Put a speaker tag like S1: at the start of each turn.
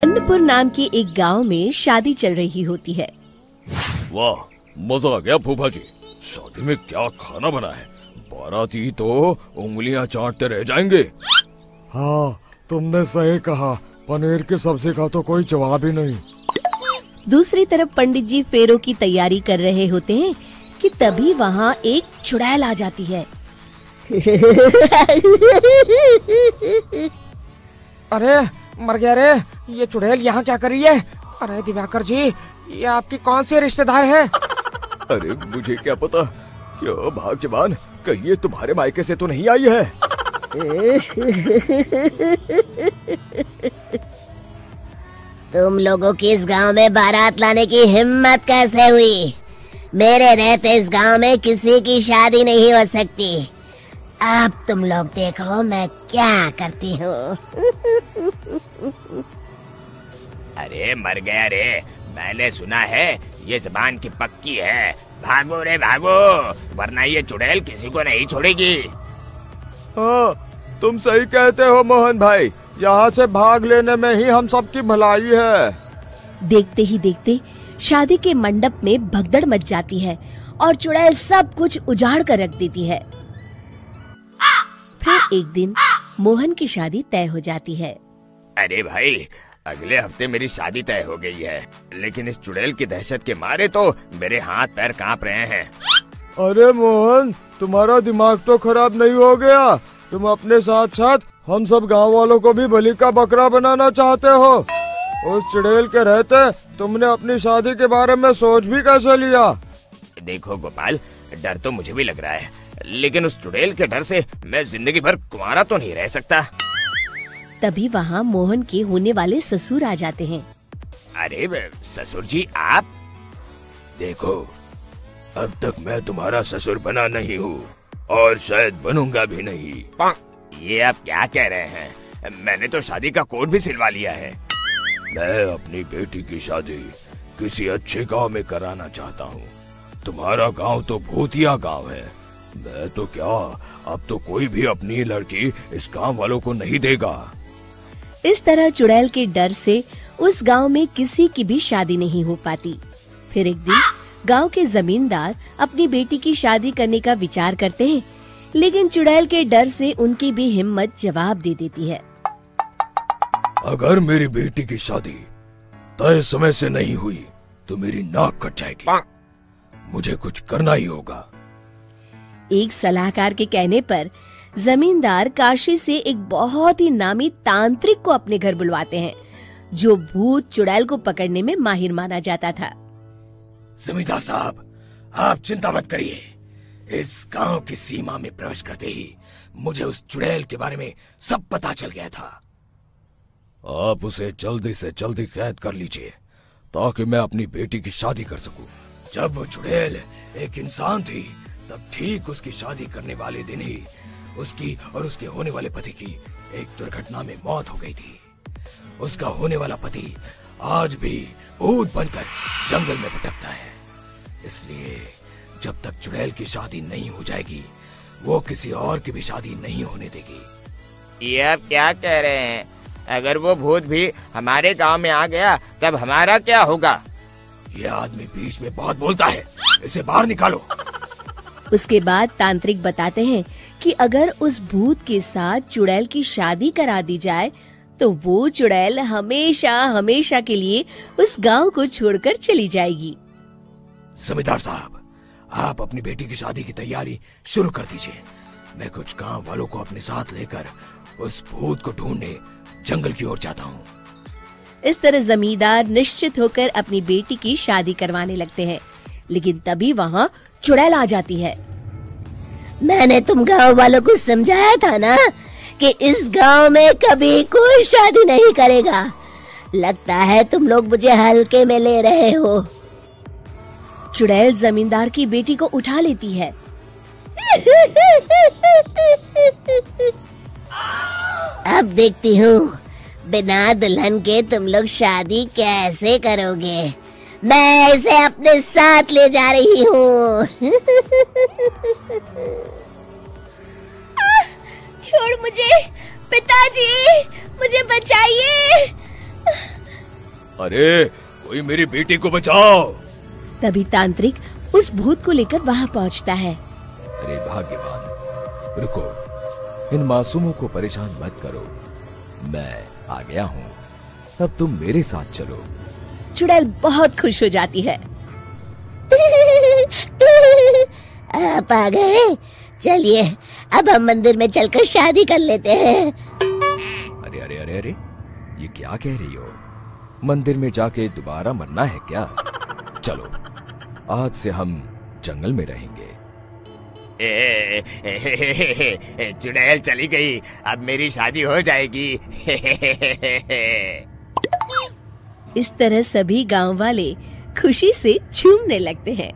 S1: अन्नपुर नाम के एक गांव में शादी चल रही होती है।
S2: वाह, मजा आ गया फूफा जी। शादी में क्या खाना बना है, बाराती तो उंगलियां चाटते रह जाएंगे।
S3: हाँ, तुमने सही कहा, पनीर की सब्जी का तो कोई जवाब ही नहीं।
S1: दूसरी तरफ पंडित जी फेरों की तैयारी कर रहे होते हैं कि तभी वहाँ एक चुड़ैल आ जाती है।
S4: अरे मर गया रे, ये चुड़ैल यहाँ क्या कर रही है? अरे दिवाकर जी, ये आपकी कौन सी रिश्तेदार है?
S2: अरे मुझे क्या पता, क्यों भाग्यवान, कहीं ये तुम्हारे मायके से तो नहीं आई है?
S5: तुम लोगों की इस गांव में बारात लाने की हिम्मत कैसे हुई? मेरे रहते इस गांव में किसी की शादी नहीं हो सकती। अब तुम लोग देखो मैं क्या करती हूँ।
S6: अरे मर गया रे, मैंने सुना है ये जबान की पक्की है। भागो रे भागो, वरना ये चुड़ैल किसी को नहीं छोड़ेगी।
S3: हाँ, तुम सही कहते हो मोहन भाई, यहाँ से भाग लेने में ही हम सबकी भलाई है।
S1: देखते ही देखते शादी के मंडप में भगदड़ मच जाती है और चुड़ैल सब कुछ उजाड़ कर रख देती है। फिर एक दिन मोहन की शादी तय हो जाती है।
S6: अरे भाई, अगले हफ्ते मेरी शादी तय हो गई है, लेकिन इस चुड़ैल की दहशत के मारे तो मेरे हाथ पैर कांप रहे हैं।
S3: अरे मोहन, तुम्हारा दिमाग तो खराब नहीं हो गया? तुम अपने साथ साथ हम सब गांव वालों को भी बलि का बकरा बनाना चाहते हो? उस चुड़ैल के रहते तुमने अपनी शादी के बारे में सोच भी कैसे लिया?
S6: देखो गोपाल, डर तो मुझे भी लग रहा है, लेकिन उस चुड़ैल के डर से मैं जिंदगी भर कुंवारा तो नहीं रह सकता।
S1: तभी वहाँ मोहन के होने वाले ससुर आ जाते हैं।
S6: अरे ससुर जी आप?
S2: देखो, अब तक मैं तुम्हारा ससुर बना नहीं हूँ और शायद बनूंगा भी नहीं।
S6: ये आप क्या कह रहे हैं? मैंने तो शादी का कोड भी सिलवा लिया है।
S2: मैं अपनी बेटी की शादी किसी अच्छे गांव में कराना चाहता हूँ। तुम्हारा गांव तो भूतिया गांव है। मैं तो क्या, अब तो कोई भी अपनी लड़की इस गांव वालों को नहीं देगा।
S1: इस तरह चुड़ैल के डर से उस गांव में किसी की भी शादी नहीं हो पाती। फिर एक दिन गांव के जमींदार अपनी बेटी की शादी करने का विचार करते हैं, लेकिन चुड़ैल के डर से उनकी भी हिम्मत जवाब दे देती है।
S2: अगर मेरी बेटी की शादी तय समय से नहीं हुई तो मेरी नाक कट जाएगी। मुझे कुछ करना ही होगा।
S1: एक सलाहकार के कहने पर जमींदार काशी से एक बहुत ही नामी तांत्रिक को अपने घर बुलवाते हैं, जो भूत चुड़ैल को पकड़ने में माहिर माना जाता था।
S6: जमींदार साहब, आप चिंता मत करिए। इस गांव की सीमा में प्रवेश करते ही मुझे उस चुड़ैल के बारे में सब पता चल गया था।
S2: आप उसे जल्दी से जल्दी कैद कर लीजिए ताकि मैं अपनी बेटी की शादी कर सकूं।
S6: जब वो चुड़ैल एक इंसान थी, तब ठीक उसकी शादी करने वाले दिन ही उसकी और उसके होने वाले पति की एक दुर्घटना में मौत हो गई थी। उसका होने वाला पति आज भी भूत बनकर जंगल में भटकता है। इसलिए जब तक चुड़ैल की शादी नहीं हो जाएगी, वो किसी और की भी शादी नहीं होने देगी।
S7: ये आप क्या कह रहे हैं? अगर वो भूत भी हमारे गांव में आ गया, तब हमारा क्या होगा?
S6: ये आदमी बीच में बहुत बोलता है, इसे बाहर निकालो।
S1: उसके बाद तांत्रिक बताते हैं कि अगर उस भूत के साथ चुड़ैल की शादी करा दी जाए तो वो चुड़ैल हमेशा हमेशा के लिए उस गांव को छोड़कर चली जाएगी।
S6: जमींदार साहब, आप अपनी बेटी की शादी की तैयारी शुरू कर दीजिए। मैं कुछ गांव वालों को अपने साथ लेकर उस भूत को ढूंढने जंगल की ओर जाता हूँ।
S1: इस तरह जमींदार निश्चित होकर अपनी बेटी की शादी करवाने लगते हैं, लेकिन तभी वहाँ चुड़ैल आ जाती है।
S5: मैंने तुम गांव वालों को समझाया था ना कि इस गांव में कभी कोई शादी नहीं करेगा। लगता है तुम लोग मुझे हल्के में ले रहे हो।
S1: चुड़ैल जमींदार की बेटी को उठा लेती है।
S5: अब देखती हूँ बिना दुल्हन के तुम लोग शादी कैसे करोगे। मैं इसे अपने साथ ले जा रही हूँ।
S1: छोड़ मुझे, पिताजी, मुझे बचाइए।
S2: अरे कोई मेरी बेटी को बचाओ।
S1: तभी तांत्रिक उस भूत को लेकर वहाँ पहुँचता है।
S2: अरे भाग्यवान, रुको, इन मासूमों को परेशान मत करो, मैं आ गया हूँ, अब तुम मेरे साथ चलो।
S1: चुड़ैल बहुत खुश हो जाती है।
S5: आप आ गए, चलिए अब हम मंदिर में चलकर शादी कर लेते हैं।
S2: अरे अरे अरे अरे, ये क्या कह रही हो? मंदिर में जाके दोबारा मरना है क्या? चलो, आज से हम जंगल में रहेंगे।
S7: चुड़ैल चली गई, अब मेरी शादी हो जाएगी।
S1: इस तरह सभी गांव वाले खुशी से झूमने लगते हैं।